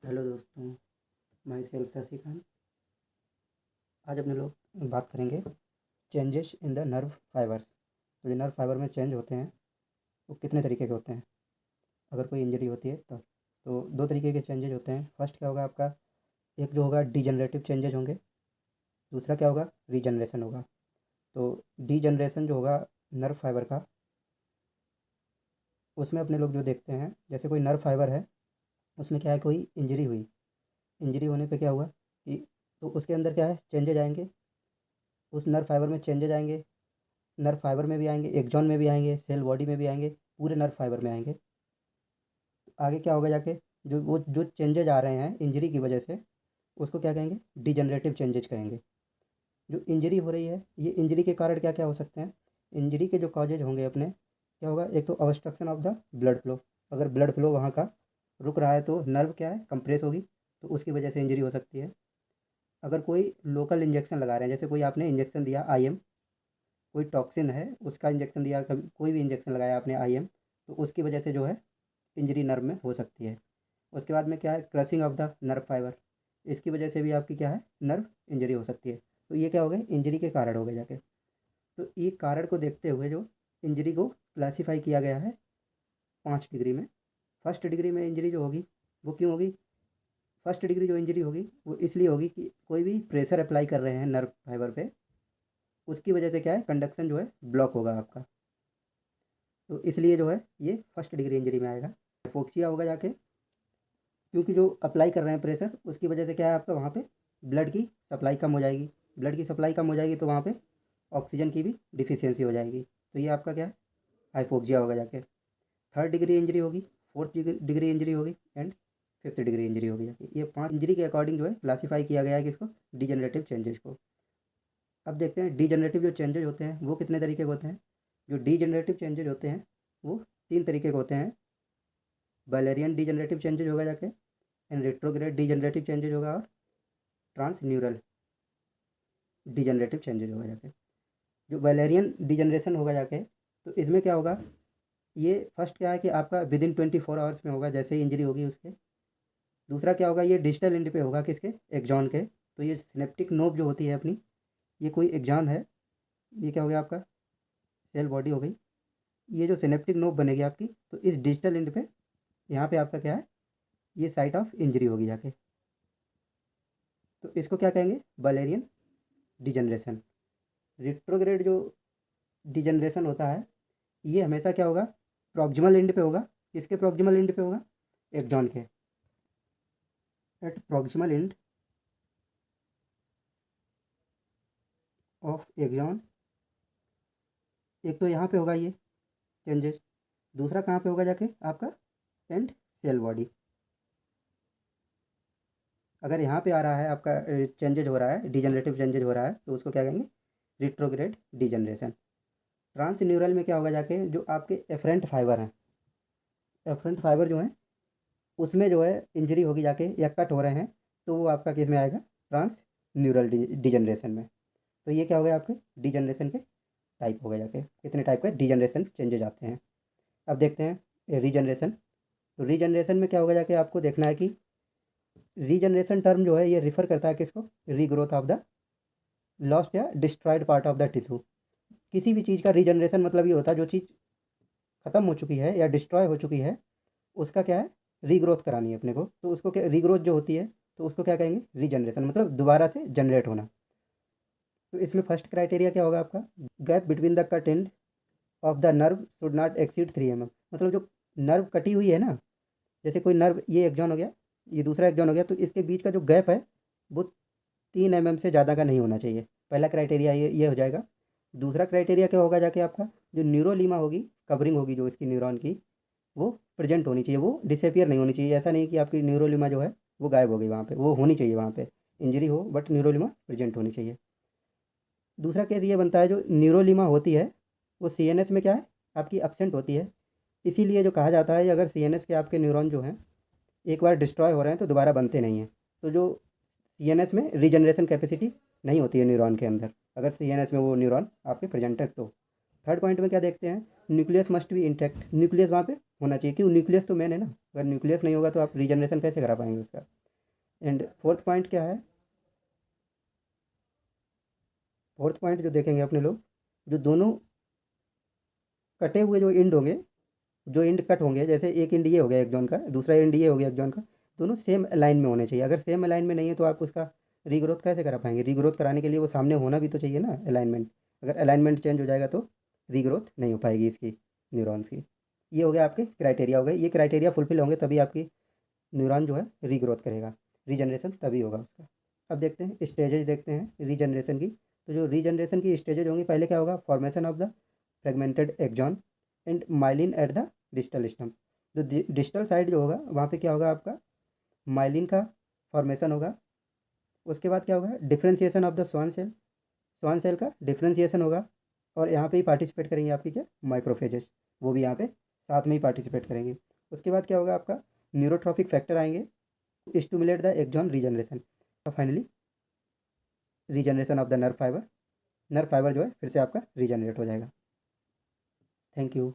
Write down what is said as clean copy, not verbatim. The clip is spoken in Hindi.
हेलो दोस्तों, मैं सेल्फ शशि खान। आज अपने लोग बात करेंगे changes in the nerve fibres. तो जो नर्व फाइबर में चेंज होते हैं वो कितने तरीके के होते हैं अगर कोई इंजरी होती है तब। तो दो तरीके के चेंजेज होते हैं। फर्स्ट क्या होगा आपका, एक जो होगा डीजनरेटिव चेंजेज होंगे, दूसरा क्या होगा, रीजनरेशन होगा। तो डीजनरेशन जो होगा नर्व फाइबर का, उसमें अपने लोग जो देखते हैं जैसे कोई नर्व फाइबर है, उसमें क्या है, कोई इंजरी हुई, इंजरी होने पे क्या हुआ कि तो उसके अंदर क्या है, चेंजेज आएंगे, उस नर्व फाइबर में चेंजेज आएंगे, नर्व फाइबर में भी आएँगे, एक्सॉन में भी आएँगे, सेल बॉडी में भी आएँगे, पूरे नर्व फाइबर में आएँगे। आगे क्या होगा जाके, जो चेंजेज़ आ रहे हैं इंजरी की वजह से, उसको क्या कहेंगे, डिजेनरेटिव चेंजेज़ कहेंगे। जो इंजरी हो रही है, ये इंजरी के कारण क्या-क्या हो सकते हैं, इंजरी के जो कॉजेज़ होंगे अपने, क्या होगा, एक तो obstruction of the blood flow. अगर ब्लड फ्लो वहाँ का रुक रहा है तो नर्व क्या है, कंप्रेस होगी, तो उसकी वजह से इंजरी हो सकती है। अगर कोई लोकल इंजेक्शन लगा रहे हैं, जैसे कोई आपने इंजेक्शन दिया आईएम, कोई टॉक्सिन है उसका इंजेक्शन दिया, कभी कोई भी इंजेक्शन लगाया आपने आईएम, तो उसकी वजह से जो है इंजरी नर्व में हो सकती है। उसके बाद में क्या है, crushing of the nerve fibre, इसकी वजह से भी आपकी क्या है, नर्व इंजरी हो सकती है। तो ये क्या हो गए, इंजरी के कारण हो गए जाके। तो ये कारण को देखते हुए जो इंजरी को क्लासीफाई किया गया है 5 डिग्री में। फर्स्ट डिग्री में इंजरी जो होगी वो क्यों होगी, फर्स्ट डिग्री जो इंजरी होगी वो इसलिए होगी कि कोई भी प्रेशर अप्लाई कर रहे हैं नर्व फाइबर पे, उसकी वजह से क्या है, कंडक्शन जो है ब्लॉक होगा आपका। तो इसलिए जो है ये फर्स्ट डिग्री इंजरी में आएगा। हाइपोक्सिया होगा जाके, क्योंकि जो अप्लाई कर रहे हैं प्रेशर, उसकी वजह से क्या है, आपका वहाँ पे ब्लड की सप्लाई कम हो जाएगी। ब्लड की सप्लाई कम हो जाएगी तो वहाँ पे ऑक्सीजन की भी डिफिशियंसी हो जाएगी। तो ये आपका क्या है, हाइपोक्सिया होगा जाके। थर्ड डिग्री इंजरी होगी, फोर्थ डिग्री इंजरी होगी, एंड फिफ्थ डिग्री इंजरी होगी जाके। ये 5 इंजरी के अकॉर्डिंग जो है क्लासीफाई किया गया है किसको, डिजेनरेटिव चेंजेस को। अब देखते हैं डिजेनरेटिव जो चेंजेज होते हैं वो कितने तरीके के होते हैं। जो डिजेनरेटिव चेंजेज होते हैं वो 3 तरीके के होते हैं। बैलेरियन डिजेनरेटिव चेंजेज होगा जाके, एंड रेट्रोग्रेड डिजेनरेटिव चेंजेज होगा, और ट्रांस न्यूरल डिजेनरेटिव चेंजेज होगा जाके। जो बैलेरियन डिजेनरेशन होगा जाके, तो इसमें क्या होगा, ये फर्स्ट क्या है कि आपका विद इन 24 आवर्स में होगा, जैसे ही इंजरी होगी उसके। दूसरा क्या होगा, ये डिजिटल एंड पे होगा किसके, एक्जॉन के। तो ये सिनेप्टिक नोब जो होती है अपनी, ये कोई एक्जॉन है, ये क्या हो गया आपका, सेल बॉडी हो गई। ये जो सिनेप्टिक नोब बनेगी आपकी, तो इस डिजिटल एंड पे यहाँ पे आपका क्या है, ये साइट ऑफ इंजरी होगी जाके। तो इसको क्या कहेंगे, बैलेरियन डिजेनरेशन। रिट्रोग्रेड जो डिजेनरेशन होता है, ये हमेशा क्या होगा, प्रॉक्सिमल एंड पे होगा। किसके प्रॉक्सिमल एंड पे होगा, एक्सॉन के। At proximal end of axon, एक तो यहाँ पे होगा ये चेंजेस, दूसरा कहाँ पे होगा जाके आपका, एंड सेल बॉडी। अगर यहाँ पे आ रहा है आपका चेंजेज हो रहा है, डिजेनरेटिव चेंजेज हो रहा है, तो उसको क्या कहेंगे, रिट्रोग्रेड डिजेनरेशन। ट्रांस न्यूरल में क्या होगा जाके, जो आपके एफरेंट फाइबर हैं, एफरेंट फाइबर जो हैं उसमें जो है इंजरी होगी जाके, या कट हो रहे हैं, तो वो आपका किस में आएगा, ट्रांस न्यूरल डिजेनरेशन में। तो ये क्या हो गया, आपके डिजेनरेशन के टाइप हो गए जाके, कितने टाइप के डिजेनरेशन चेंजेज आते हैं। अब देखते हैं रीजनरेशन। तो रीजनरेशन में क्या होगा जाके, आपको देखना है कि रीजनरेशन टर्म जो है ये रिफर करता है किसको, रीग्रोथ ऑफ द लॉस्ट या destroyed part of the tissue. किसी भी चीज़ का रीजनरेशन मतलब ये होता है, जो चीज़ खत्म हो चुकी है या डिस्ट्रॉय हो चुकी है, उसका क्या है, रीग्रोथ करानी है अपने को। तो उसको क्या, रीग्रोथ जो होती है, तो उसको क्या कहेंगे, रीजनरेशन, मतलब दोबारा से जनरेट होना। तो इसमें फर्स्ट क्राइटेरिया क्या होगा आपका, gap between the cut end of the nerve should not exceed 3 mm। मतलब जो नर्व कटी हुई है ना, जैसे कोई नर्व, ये एक्जॉन हो गया, ये दूसरा एक्जॉन हो गया, तो इसके बीच का जो गैप है वो 3 mm से ज़्यादा का नहीं होना चाहिए। पहला क्राइटेरिया ये हो जाएगा। दूसरा क्राइटेरिया क्या होगा जाके आपका, जो न्यूरोलीमा होगी, कवरिंग होगी जो इसकी न्यूरॉन की, वो प्रेजेंट होनी चाहिए, वो डिसअपियर नहीं होनी चाहिए। ऐसा नहीं कि आपकी न्यूरोलीमा जो है वो गायब हो गई, वहाँ पे वो होनी चाहिए, वहाँ पे इंजरी हो बट न्यूरोलीमा प्रेजेंट होनी चाहिए। दूसरा केस ये बनता है, जो न्यूरोलीमा होती है वो सीएनएस में क्या है, आपकी एब्सेंट होती है। इसीलिए जो कहा जाता है, अगर सीएनएस के आपके न्यूरॉन जो हैं एक बार डिस्ट्रॉय हो रहे हैं तो दोबारा बनते नहीं हैं। तो जो सीएनएस में रीजनरेशन कैपेसिटी नहीं होती है न्यूरॉन के अंदर, अगर सीएनएस में वो न्यूरॉन आपके प्रेजेंट है तो। थर्ड पॉइंट में क्या देखते हैं, nucleus must be intact, nucleus वहाँ पे होना चाहिए, क्यों, न्यूक्लियस तो मेन है ना, अगर न्यूक्लियस नहीं होगा तो आप रीजनरेशन कैसे करा पाएंगे उसका। एंड फोर्थ पॉइंट क्या है, फोर्थ पॉइंट जो देखेंगे अपने लोग, जो दोनों कटे हुए जो इंड होंगे, जो इंड कट होंगे, जैसे एक इंड ये हो गया एक जॉन का, दूसरा इंड ये हो गया एक जॉन का, दोनों सेम अलाइन में होने चाहिए। अगर सेम अलाइन में नहीं है तो आप उसका रीग्रोथ कैसे करा पाएंगे, रीग्रोथ कराने के लिए वो सामने होना भी तो चाहिए ना अलाइनमेंट। अगर अलाइनमेंट चेंज हो जाएगा तो रीग्रोथ नहीं हो पाएगी इसकी, न्यूरॉन्स की। ये हो गया आपके क्राइटेरिया हो गए, ये क्राइटेरिया फुलफिल होंगे तभी आपकी न्यूरॉन जो है रीग्रोथ करेगा, रीजनरेशन तभी होगा उसका। अब देखते हैं स्टेजेज, देखते हैं रीजनरेशन की। तो जो रीजनरेशन की स्टेजेज होंगी, पहले क्या होगा, formation of the fragmented axon and myelin at the distal stump. जो डिस्टल साइड जो होगा वहाँ पे क्या होगा, आपका माइलिन का फॉर्मेशन होगा। उसके बाद क्या होगा, differentiation of the Schwann cell, Schwann cell का डिफ्रेंसिएशन होगा। और यहाँ पे ही पार्टिसिपेट करेंगे आपकी क्या, माइक्रोफेजेस, वो भी यहाँ पे साथ में ही पार्टिसिपेट करेंगे। उसके बाद क्या होगा, आपका न्यूरोट्रॉपिक फैक्टर आएंगे, स्टिमुलेट द एक्सॉन रीजनरेशन। और finally regeneration of the nerve fibre, nerve fibre जो है फिर से आपका रीजनरेट हो जाएगा। Thank you.